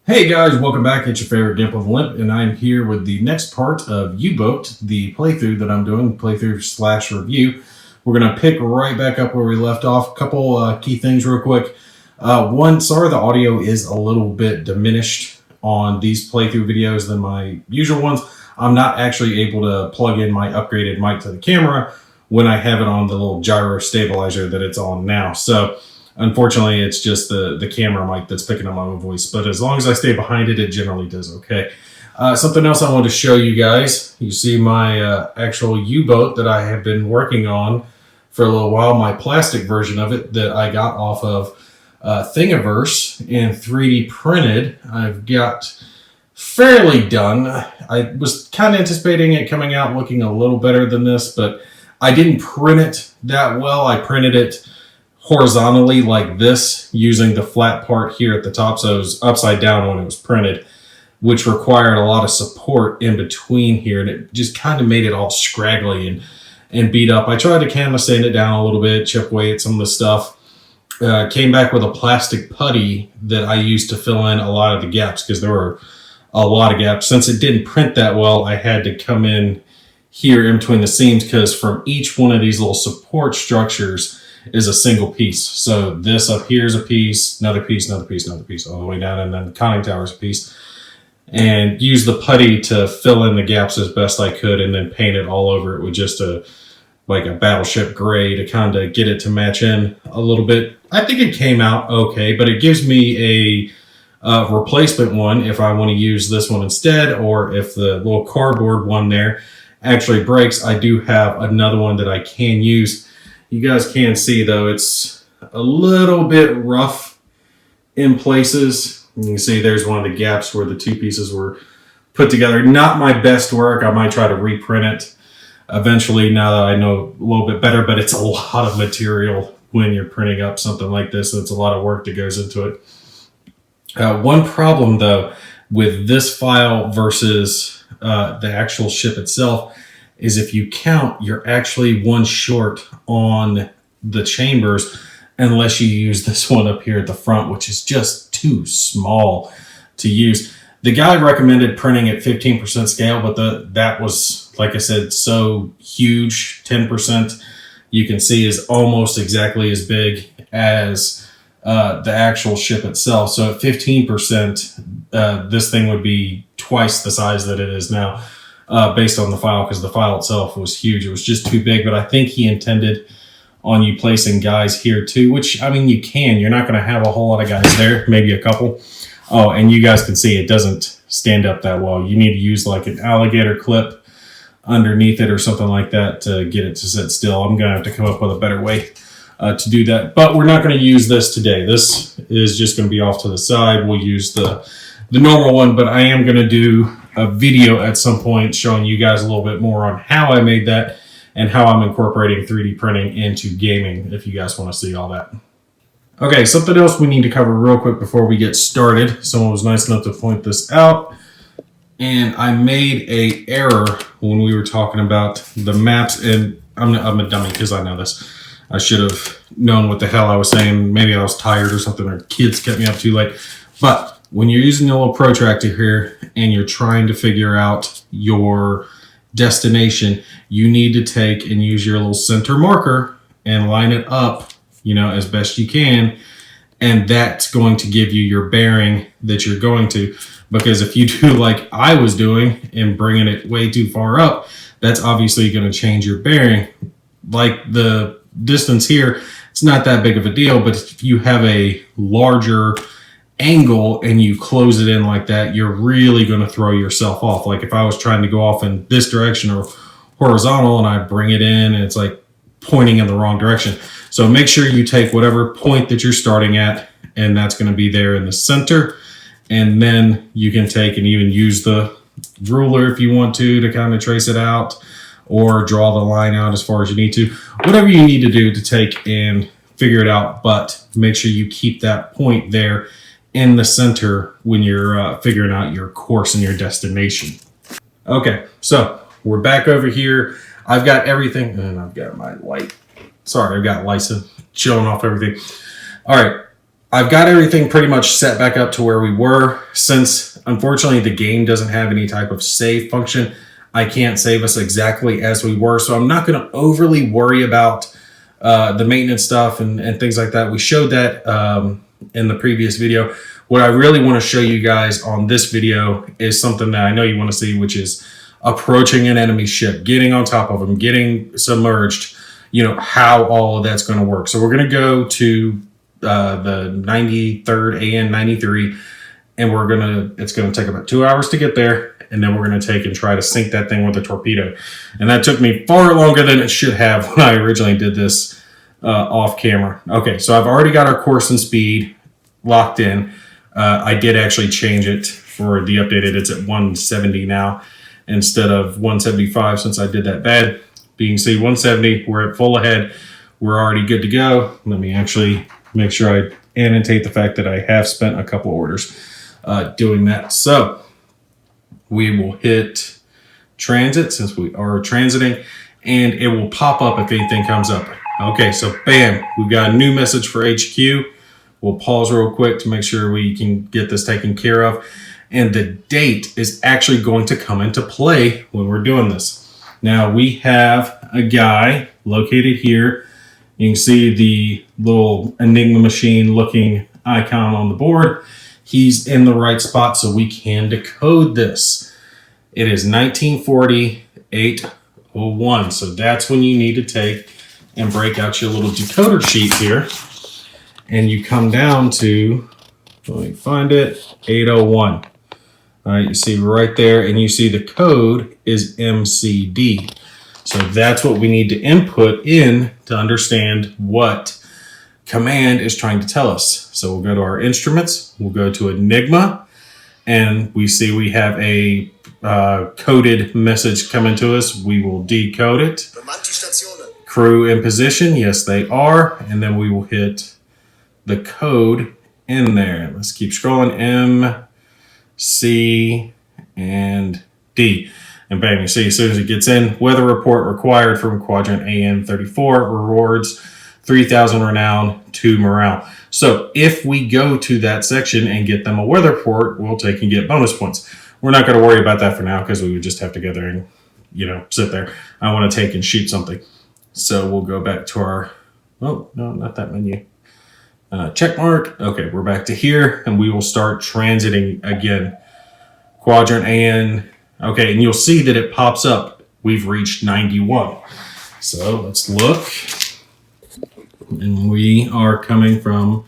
Hey guys, welcome back. It's your favorite Gimp of Limp, and I'm here with the next part of Uboot, the playthrough that I'm doing, playthrough/review. We're going to pick right back up where we left off. A couple key things real quick. One, sorry the audio is a little bit diminished on these playthrough videos than my usual ones. I'm not actually able to plug in my upgraded mic to the camera when I have it on the little gyro stabilizer that it's on now. So unfortunately, it's just the camera mic that's picking up my own voice. But as long as I stay behind it, it generally does okay. Something else I wanted to show you guys. You see my actual U-boat that I have been working on for a little while. My plastic version of it that I got off of Thingiverse and 3D printed. I've got fairly done. I was kind of anticipating it coming out looking a little better than this, but I didn't print it that well. I printed it horizontally like this using the flat part here at the top, so it was upside down when it was printed, which required a lot of support in between here, and it just kind of made it all scraggly and beat up. I tried to kind of sand it down a little bit, chip away at some of the stuff. Came back with a plastic putty that I used to fill in a lot of the gaps because there were a lot of gaps. Since it didn't print that well, I had to come in here in between the seams because from each one of these little support structures is a single piece. So this up here is a piece, another piece, another piece, another piece, all the way down, and then the conning tower is a piece. And use the putty to fill in the gaps as best I could, and then paint it all over it with just like a battleship gray to kind of get it to match in a little bit. I think it came out okay, but it gives me a replacement one if I want to use this one instead, or if the little cardboard one there actually breaks, I do have another one that I can use. You guys can see, though, it's a little bit rough in places. You can see there's one of the gaps where the two pieces were put together. Not my best work. I might try to reprint it eventually now that I know a little bit better, but it's a lot of material when you're printing up something like this. It's a lot of work that goes into it. One problem, though, with this file versus the actual ship itself is if you count, you're actually one short on the chambers unless you use this one up here at the front, which is just too small to use. The guy recommended printing at 15% scale, but that was, like I said, so huge. 10% you can see is almost exactly as big as the actual ship itself. So at 15%, this thing would be twice the size that it is now. Based on the file, because the file itself was huge. It was just too big, but I think he intended on you placing guys here too, which, I mean, you can. You're not going to have a whole lot of guys there, maybe a couple. Oh, and you guys can see it doesn't stand up that well. You need to use like an alligator clip underneath it or something like that to get it to sit still. I'm going to have to come up with a better way to do that, but we're not going to use this today. This is just going to be off to the side. We'll use the normal one, but I am going to do a video at some point showing you guys a little bit more on how I made that and how I'm incorporating 3D printing into gaming, if you guys want to see all that. Okay, something else we need to cover real quick before we get started. Someone was nice enough to point this out, and I made an error when we were talking about the maps, and I'm a dummy because I know this. I should have known what the hell I was saying. Maybe I was tired or something, or kids kept me up too late. But when you're using a little protractor here and you're trying to figure out your destination, you need to take and use your little center marker and line it up, as best you can. And that's going to give you your bearing that you're going to. Because if you do like I was doing and bringing it way too far up, that's obviously going to change your bearing. Like the distance here, it's not that big of a deal, but if you have a larger angle and you close it in like that, you're really going to throw yourself off. Like if I was trying to go off in this direction or horizontal and I bring it in and it's like pointing in the wrong direction. So make sure you take whatever point that you're starting at, and that's going to be there in the center. And then you can take and even use the ruler if you want to kind of trace it out, or draw the line out as far as you need to. Whatever you need to do to take and figure it out, but make sure you keep that point there in the center when you're figuring out your course and your destination. Okay, so we're back over here. I've got everything, and I've got my light. Sorry, I've got Lysa showing off everything. All right, I've got everything pretty much set back up to where we were. Since, unfortunately, the game doesn't have any type of save function, I can't save us exactly as we were. So I'm not going to overly worry about the maintenance stuff and things like that. We showed that in the previous video. What I really want to show you guys on this video is something that I know you want to see, which is approaching an enemy ship, getting on top of them, getting submerged, you know, how all of that's going to work. So we're going to go to the 93rd AN 93, and it's going to take about 2 hours to get there. And then we're going to take and try to sink that thing with a torpedo. And that took me far longer than it should have when I originally did this off camera. Okay, so I've already got our course and speed locked in. I did actually change it for the updated. It's at 170 now instead of 175 since I did that bad. But you can see 170, we're at full ahead. We're already good to go. Let me actually make sure I annotate the fact that I have spent a couple orders doing that. So we will hit transit since we are transiting, and it will pop up if anything comes up. Okay, so bam, we've got a new message for HQ. We'll pause real quick to make sure we can get this taken care of. And the date is actually going to come into play when we're doing this. Now we have a guy located here. You can see the little Enigma machine looking icon on the board. He's in the right spot, so we can decode this. It is 1940-801. So that's when you need to take and break out your little decoder sheet here. And you come down to, let me find it, 801. All right, you see right there, and you see the code is MCD. So that's what we need to input in to understand what command is trying to tell us. So we'll go to our instruments, we'll go to Enigma, and we see we have a coded message coming to us. We will decode it. Crew in position, yes they are, and then we will hit the code in there. Let's keep scrolling, M, C, and D. And bam, you see as soon as it gets in, weather report required from quadrant AN 34, rewards 3,000 renown, 2 morale. So if we go to that section and get them a weather report, we'll take and get bonus points. We're not going to worry about that for now because we would just have to go there and, you know, sit there. I want to take and shoot something. So we'll go back to our, oh, no, not that menu. Check mark. Okay, we're back to here, and we will start transiting again. Quadrant AN. Okay, and you'll see that it pops up. We've reached 91. So let's look. And we are coming from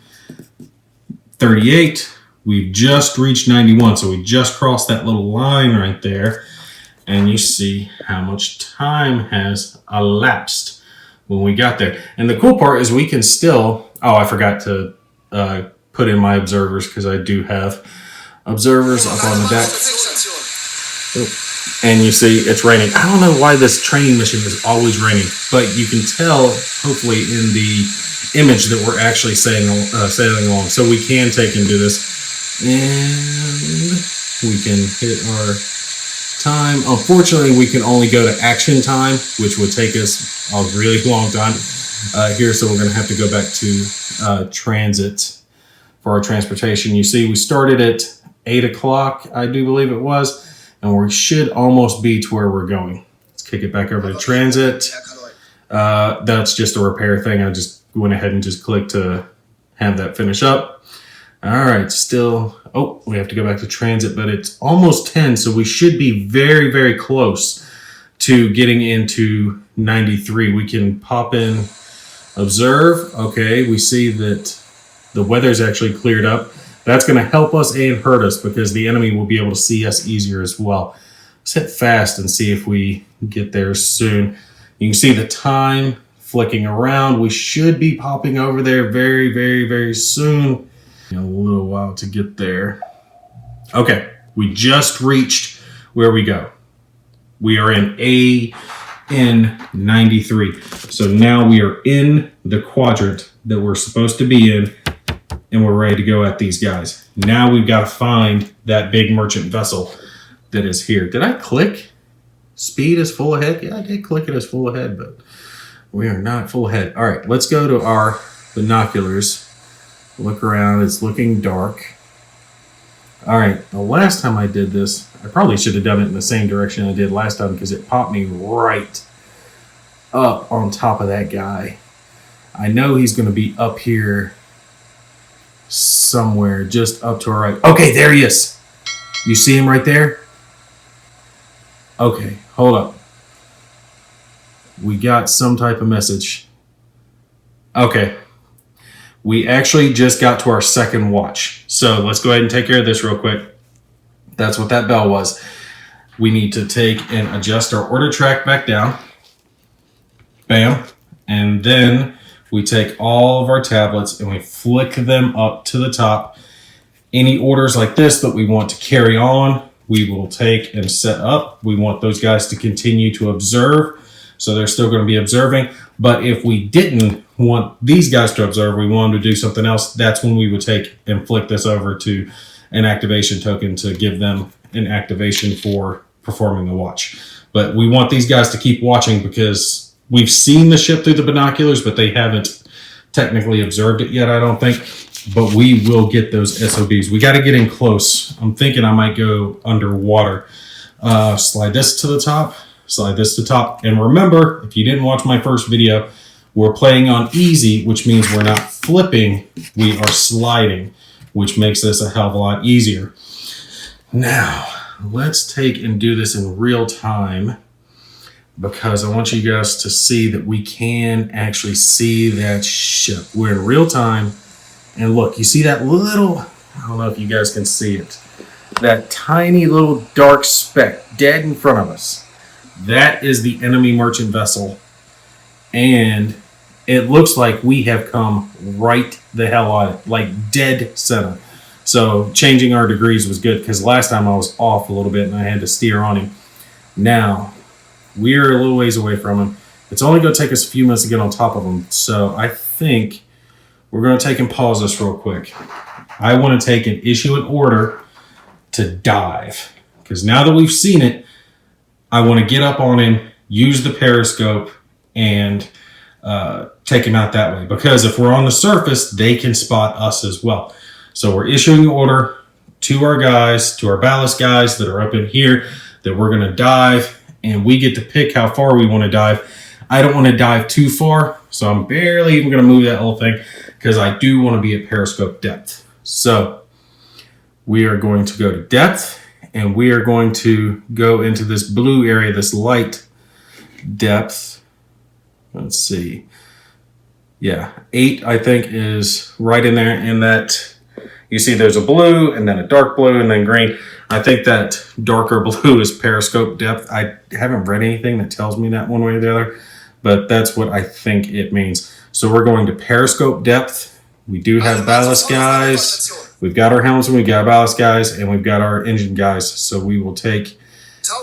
38. We've just reached 91. So we just crossed that little line right there. And you see how much time has elapsed when we got there. And the cool part is we can still, oh, I forgot to put in my observers because I do have observers up on the deck. And you see it's raining. I don't know why this training mission is always raining, but you can tell hopefully in the image that we're actually sailing along. So we can take and do this, and we can hit our time. Unfortunately, we can only go to action time, which would take us a really long time here. So we're going to have to go back to transit for our transportation. You see, we started at 8 o'clock, I do believe it was. And we should almost be to where we're going. Let's kick it back over to transit. That's just a repair thing. I just went ahead and just clicked to have that finish up. All right, still, oh, we have to go back to transit, but it's almost 10, so we should be very, very close to getting into 93. We can pop in, observe. Okay, we see that the weather's actually cleared up. That's going to help us and hurt us because the enemy will be able to see us easier as well. Let's hit fast and see if we get there soon. You can see the time flicking around. We should be popping over there very, very, very soon. A little while to get there. Okay, we just reached where we go. We are in AN 93. So now we are in the quadrant that we're supposed to be in. And we're ready to go at these guys. Now we've got to find that big merchant vessel that is here. Did I click speed is full ahead? Yeah, I did click it as full ahead, but we are not full ahead. All right, let's go to our binoculars Look around. It's looking dark. All right, the last time I did this, I probably should have done it in the same direction I did last time because it popped me right up on top of that guy. I know he's going to be up here somewhere, just up to our right. Okay, there he is. You see him right there? Okay, hold up. We got some type of message. Okay. We actually just got to our second watch. So let's go ahead and take care of this real quick. That's what that bell was. We need to take and adjust our order track back down. Bam. And then we take all of our tablets and we flick them up to the top. Any orders like this that we want to carry on, we will take and set up. We want those guys to continue to observe. So they're still going to be observing. But if we didn't want these guys to observe, we wanted to do something else, that's when we would take and flick this over to an activation token to give them an activation for performing the watch. But we want these guys to keep watching because we've seen the ship through the binoculars, but they haven't technically observed it yet, I don't think. But we will get those SOBs. We got to get in close. I'm thinking I might go underwater. Slide this to the top. Slide this to top. And remember, if you didn't watch my first video, we're playing on easy, which means we're not flipping, we are sliding, which makes this a hell of a lot easier. Now, let's take and do this in real time because I want you guys to see that we can actually see that ship. We're in real time. And look, you see that little, I don't know if you guys can see it, that tiny little dark speck dead in front of us. That is the enemy merchant vessel. And it looks like we have come right the hell on it, like dead center. So changing our degrees was good because last time I was off a little bit and I had to steer on him. Now, we're a little ways away from him. It's only going to take us a few minutes to get on top of him. So I think we're going to take and pause this real quick. I want to take and issue an order to dive because now that we've seen it, I want to get up on him, use the periscope, and take him out that way. Because if we're on the surface, they can spot us as well. So we're issuing an order to our guys, to our ballast guys that are up in here, that we're going to dive, and we get to pick how far we want to dive. I don't want to dive too far, so I'm barely even going to move that whole thing because I do want to be at periscope depth. So we are going to go to depth. And we are going to go into this blue area, this light depth. Let's see. Yeah, 8, I think, is right in there. And that, you see there's a blue, and then a dark blue, and then green. I think that darker blue is periscope depth. I haven't read anything that tells me that one way or the other, but that's what I think it means. So we're going to periscope depth. We do have ballast guys. We've got our helmsmen, we've got our ballast guys, and we've got our engine guys. So we will take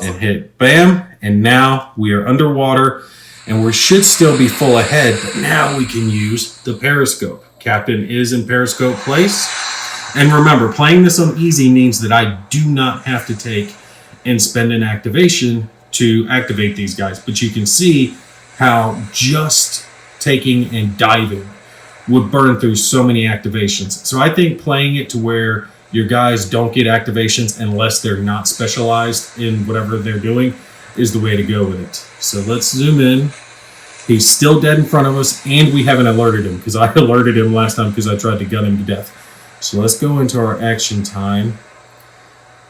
and hit bam. And now we are underwater and we should still be full ahead, but now we can use the periscope. Captain is in periscope place. And remember, playing this on easy means that I do not have to take and spend an activation to activate these guys. But you can see how just taking and diving would burn through so many activations. So I think playing it to where your guys don't get activations unless they're not specialized in whatever they're doing is the way to go with it. So let's zoom in. He's still dead in front of us, and we haven't alerted him because I alerted him last time because I tried to gun him to death. So let's go into our action time.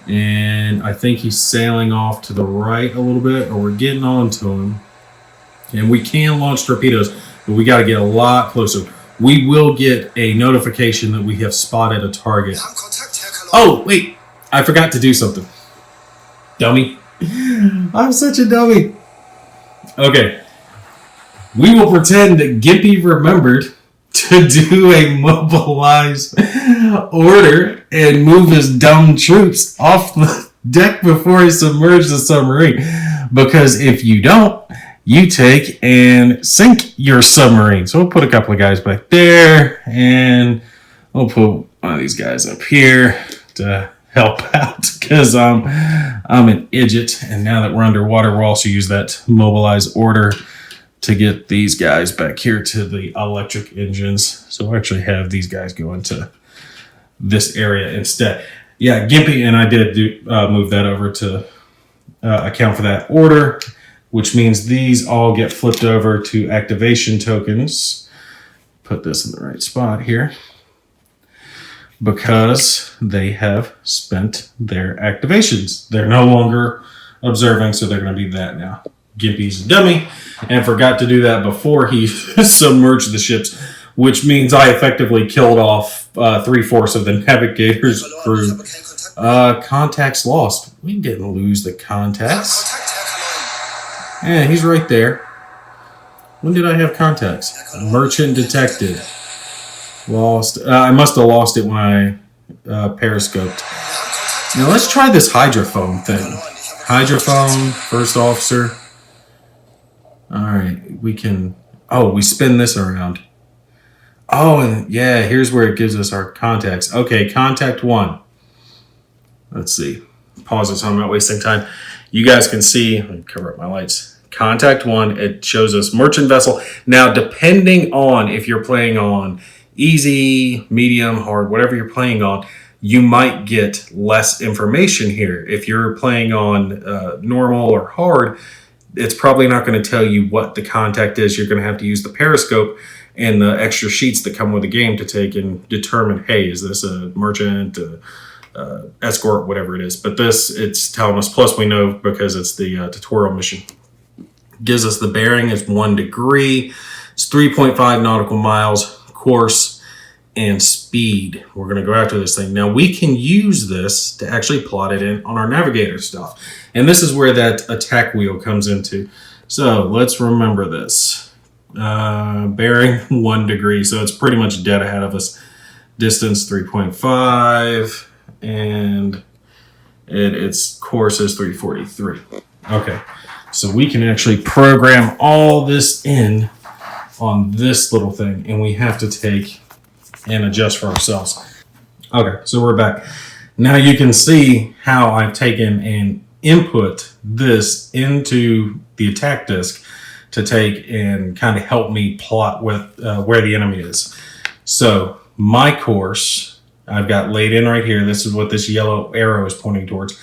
And I think he's sailing off to the right a little bit, or we're getting onto him. And we can launch torpedoes, but we got to get a lot closer. We will get a notification that we have spotted a target. Oh, wait. I forgot to do something. Dummy. I'm such a dummy. Okay. We will pretend that Gimpy remembered to do a mobilize order and move his dumb troops off the deck before he submerged the submarine. Because if you don't, you take and sink your submarine. So we'll put a couple of guys back there, and we'll put one of these guys up here to help out because I'm an idiot. And now that we're underwater, we'll also use that mobilize order to get these guys back here to the electric engines. So we'll actually have these guys go into this area instead. Yeah, Gimpy and I did move that over to account for that order, which means these all get flipped over to activation tokens. Put this in the right spot here, because they have spent their activations. They're no longer observing, so they're going to be that now. Gimpy's a dummy and forgot to do that before he submerged the ships, which means I effectively killed off 3/4 of the navigator's crew. Contacts lost. We didn't lose the contacts. Yeah, he's right there. When did I have contacts? Merchant detected. Lost. I must have lost it when I periscoped. Now let's try this hydrophone thing. Hydrophone, first officer. Alright, we can... Oh, we spin this around. Oh, and yeah, here's where it gives us our contacts. Okay, contact 1. Let's see. Pause it so I'm not wasting time. You guys can see... Let me cover up my lights. Contact 1, it shows us merchant vessel. Now, depending on if you're playing on easy, medium, hard, whatever you're playing on, you might get less information here. If you're playing on normal or hard, it's probably not going to tell you what the contact is. You're going to have to use the periscope and the extra sheets that come with the game to take and determine, hey, is this a merchant, escort, whatever it is. But this, it's telling us, plus we know because it's the tutorial mission. Gives us the bearing is 1 degree. It's 3.5 nautical miles, course, and speed. We're going to go after this thing. Now, we can use this to actually plot it in on our navigator stuff. And this is where that attack wheel comes into. So let's remember this. Bearing 1 degree, so it's pretty much dead ahead of us. Distance 3.5, and its course is 343. Okay. So we can actually program all this in on this little thing, and we have to take and adjust for ourselves. Okay, so we're back. Now you can see how I've taken and input this into the attack disk to take and kind of help me plot with where the enemy is. So my course, I've got laid in right here. This is what this yellow arrow is pointing towards.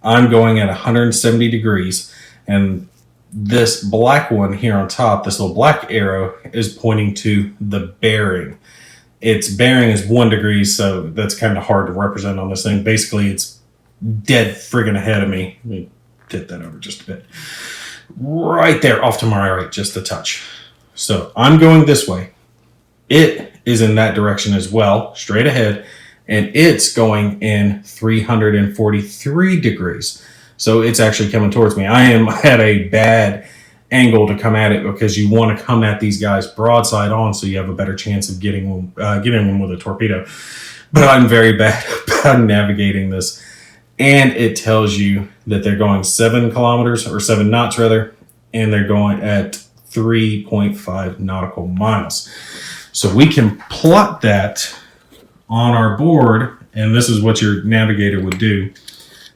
I'm going at 170 degrees. And this black one here on top, this little black arrow, is pointing to the bearing. Its bearing is 1 degree, so that's kind of hard to represent on this thing. Basically, it's dead friggin' ahead of me. Let me get that over just a bit. Right there, off to my right, just a touch. So I'm going this way. It is in that direction as well, straight ahead, and it's going in 343 degrees. So it's actually coming towards me. I am at a bad angle to come at it because you want to come at these guys broadside on so you have a better chance of getting them with a torpedo. But I'm very bad about navigating this. And it tells you that they're going 7 kilometers, or 7 knots rather, and they're going at 3.5 nautical miles. So we can plot that on our board, and this is what your navigator would do.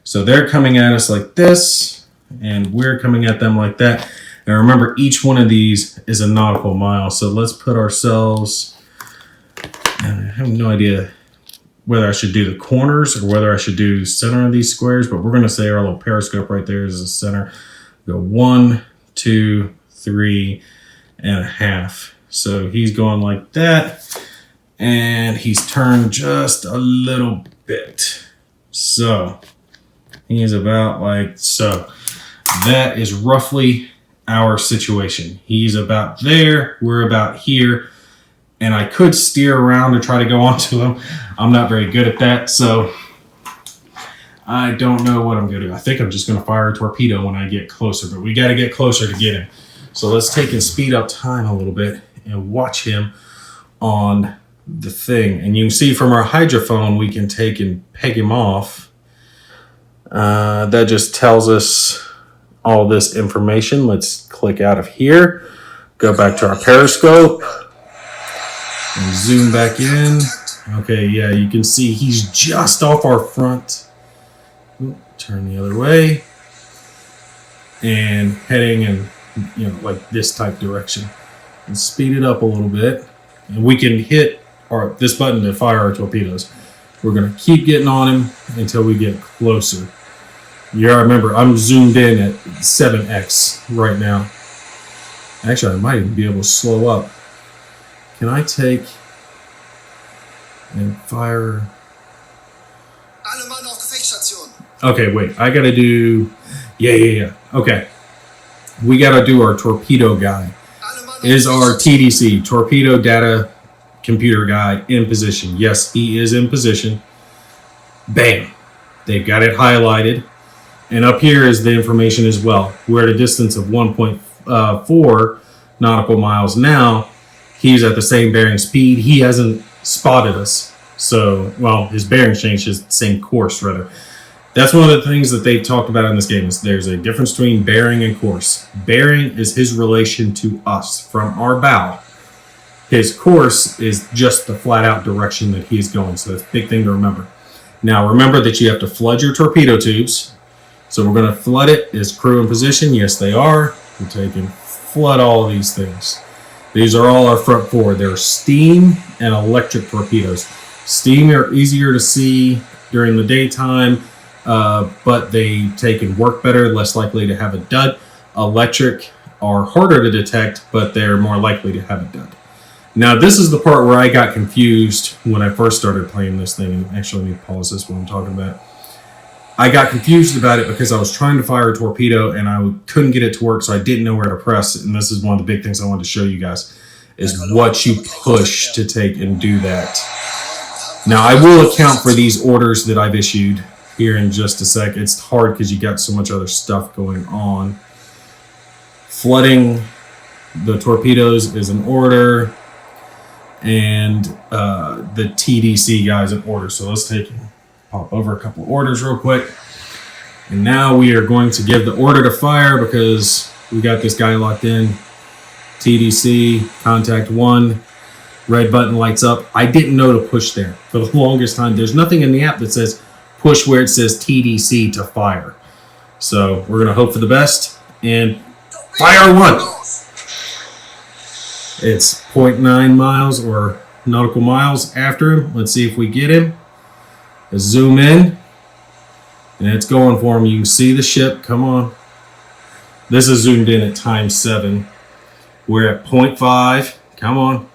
So they're coming at us like this, and we're coming at them like that. And remember, each one of these is a nautical mile. So let's put ourselves, I have no idea whether I should do the corners or whether I should do the center of these squares, but we're going to say our little periscope right there is the center. Go 1, 2, 3.5. So he's going like that, and he's turned just a little bit. So he is about like so. That is roughly our situation. He's about there, we're about here, and I could steer around and try to go onto him. I'm not very good at that, so I don't know what I'm going to do. I think I'm just going to fire a torpedo when I get closer, but we got to get closer to get him. So let's take and speed up time a little bit and watch him on the thing. And you can see from our hydrophone, we can take and peg him off. That just tells us all this information. Let's click out of here, go back to our periscope, and zoom back in. Okay, yeah, you can see he's just off our front. Turn the other way. And heading and like this type direction. And speed it up a little bit. And we can hit this button to fire our torpedoes. We're going to keep getting on him until we get closer. You gotta remember, I'm zoomed in at 7x right now. Actually, I might even be able to slow up. Can I take and fire? Okay, wait. I gotta do. Yeah. Okay. We gotta do our torpedo guy. Is our TDC, torpedo data computer guy, in position? Yes, he is in position. Bam. They've got it highlighted. And up here is the information as well. We're at a distance of 1.4 nautical miles now. He's at the same bearing speed. He hasn't spotted us. So, well, his bearing changed, his same course, rather. That's one of the things that they've talked about in this game is there's a difference between bearing and course. Bearing is his relation to us from our bow. His course is just the flat-out direction that he's going. So that's a big thing to remember. Now, remember that you have to flood your torpedo tubes. So we're going to flood it. Is crew in position? Yes, they are. We're taking flood all of these things. These are all our front four. They're steam and electric torpedoes. Steam are easier to see during the daytime, but they take and work better, less likely to have a dud. Electric are harder to detect, but they're more likely to have a dud. Now, this is the part where I got confused when I first started playing this thing. And actually, let me pause this while I'm talking about it. I got confused about it because I was trying to fire a torpedo and I couldn't get it to work, so I didn't know where to press. And this is one of the big things I wanted to show you guys, is what you push to take and do that. Now, I will account for these orders that I've issued here in just a sec. It's hard because you got so much other stuff going on. Flooding the torpedoes is an order, and the TDC guy is an order. So let's pop over a couple of orders real quick. And now we are going to give the order to fire because we got this guy locked in. TDC, contact 1, red button lights up. I didn't know to push there for the longest time. There's nothing in the app that says push where it says TDC to fire. So we're going to hope for the best and fire 1. It's 0.9 miles or nautical miles after him. Let's see if we get him. Let's zoom in. And it's going for him. You can see the ship. Come on. This is zoomed in at ×7. We're at 0.5. Come on.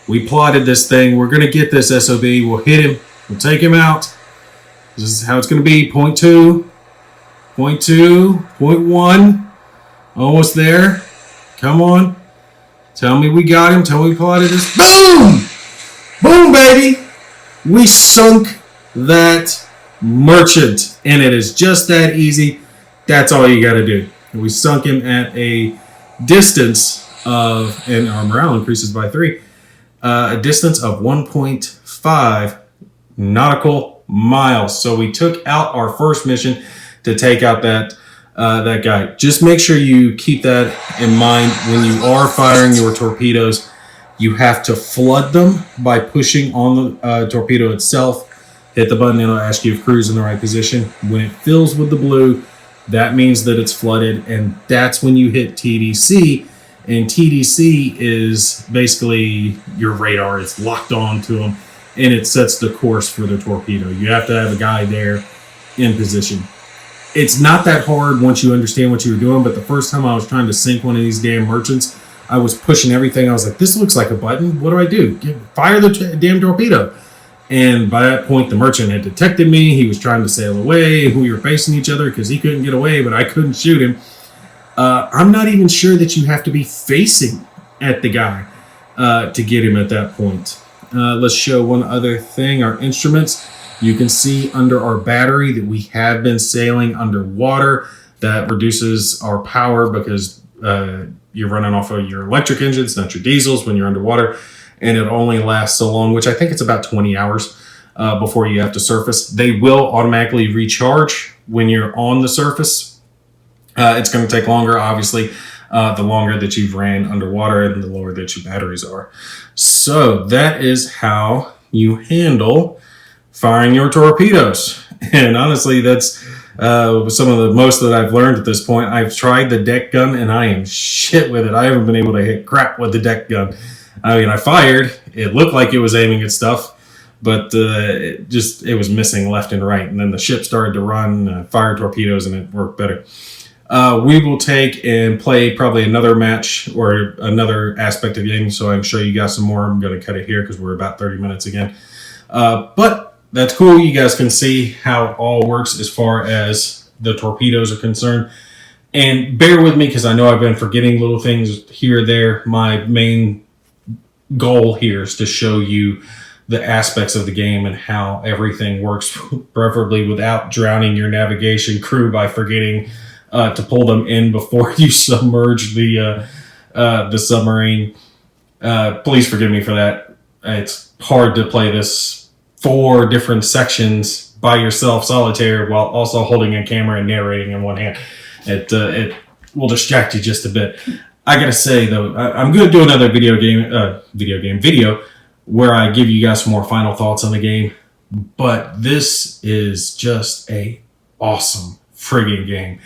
We plotted this thing. We're going to get this SOB. We'll hit him. We'll take him out. This is how it's going to be. 0.2. 0.2. 0.1. Almost there. Come on. Tell me we got him. Tell me we plotted this. Boom! Boom, baby! We sunk that merchant. And it is just that easy. That's all you got to do. And we sunk him at a distance of, and our morale increases by 3, a distance of 1.5 nautical miles. So we took out our first mission to take out that guy. Just make sure you keep that in mind when you are firing your torpedoes. You have to flood them by pushing on the torpedo itself. Hit the button, it'll ask you if crew's in the right position. When it fills with the blue, that means that it's flooded, and that's when you hit TDC. And TDC is basically your radar. It's locked on to them, and it sets the course for the torpedo. You have to have a guy there in position. It's not that hard once you understand what you're doing, but the first time I was trying to sink one of these damn merchants, I was pushing everything. I was like, this looks like a button. What do I do? Fire the damn torpedo. And by that point, the merchant had detected me. He was trying to sail away. We were facing each other because he couldn't get away, but I couldn't shoot him. I'm not even sure that you have to be facing at the guy to get him at that point. Let's show one other thing. Our instruments. You can see under our battery that we have been sailing underwater. That reduces our power because you're running off of your electric engines, not your diesels, when you're underwater. And it only lasts so long, which I think it's about 20 hours before you have to surface. They will automatically recharge when you're on the surface. It's going to take longer, obviously, the longer that you've ran underwater and the lower that your batteries are. So that is how you handle firing your torpedoes. And honestly, that's some of the most that I've learned at this point. I've tried the deck gun, and I am shit with it. I haven't been able to hit crap with the deck gun. I mean, I fired. It looked like it was aiming at stuff, but it was missing left and right. And then the ship started to run, fire torpedoes, and it worked better. We will take and play probably another match or another aspect of the game, so I can show you guys some more. I'm going to cut it here because we're about 30 minutes again. But that's cool. You guys can see how it all works as far as the torpedoes are concerned. And bear with me because I know I've been forgetting little things here or there. My main goal here is to show you the aspects of the game and how everything works, preferably without drowning your navigation crew by forgetting to pull them in before you submerge the submarine. Please forgive me for that. It's hard to play this 4 different sections by yourself, solitaire, while also holding a camera and narrating in one hand. It will distract you just a bit. I gotta say though, I'm gonna do another video where I give you guys some more final thoughts on the game. But this is just a awesome friggin' game.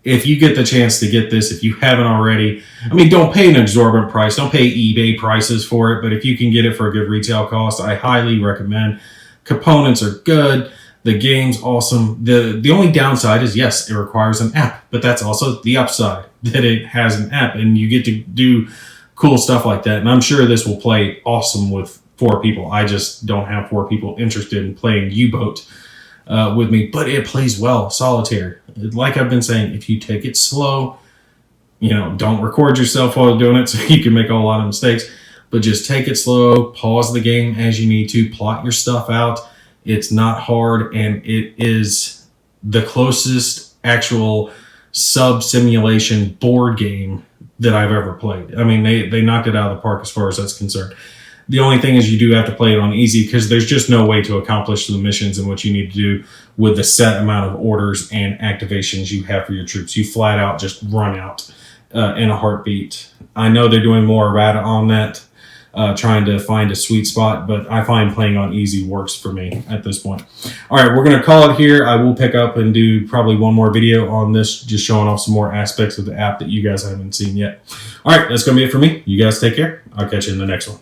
If you get the chance to get this, if you haven't already, I mean, don't pay an exorbitant price. Don't pay eBay prices for it. But if you can get it for a good retail cost, I highly recommend. Components are good. The game's awesome. The only downside is, yes, it requires an app. But that's also the upside, that it has an app. And you get to do cool stuff like that. And I'm sure this will play awesome with 4 people. I just don't have 4 people interested in playing Uboot with me. But it plays well, solitaire. Like I've been saying, if you take it slow, don't record yourself while doing it so you can make a lot of mistakes. But just take it slow, pause the game as you need to, plot your stuff out. It's not hard, and it is the closest actual sub-simulation board game that I've ever played. I mean, they knocked it out of the park as far as that's concerned. The only thing is you do have to play it on easy because there's just no way to accomplish the missions and what you need to do with the set amount of orders and activations you have for your troops. You flat out just run out in a heartbeat. I know they're doing more errata on that, trying to find a sweet spot, but I find playing on easy works for me at this point. All right, we're going to call it here. I will pick up and do probably one more video on this, just showing off some more aspects of the app that you guys haven't seen yet. All right, that's going to be it for me. You guys take care. I'll catch you in the next one.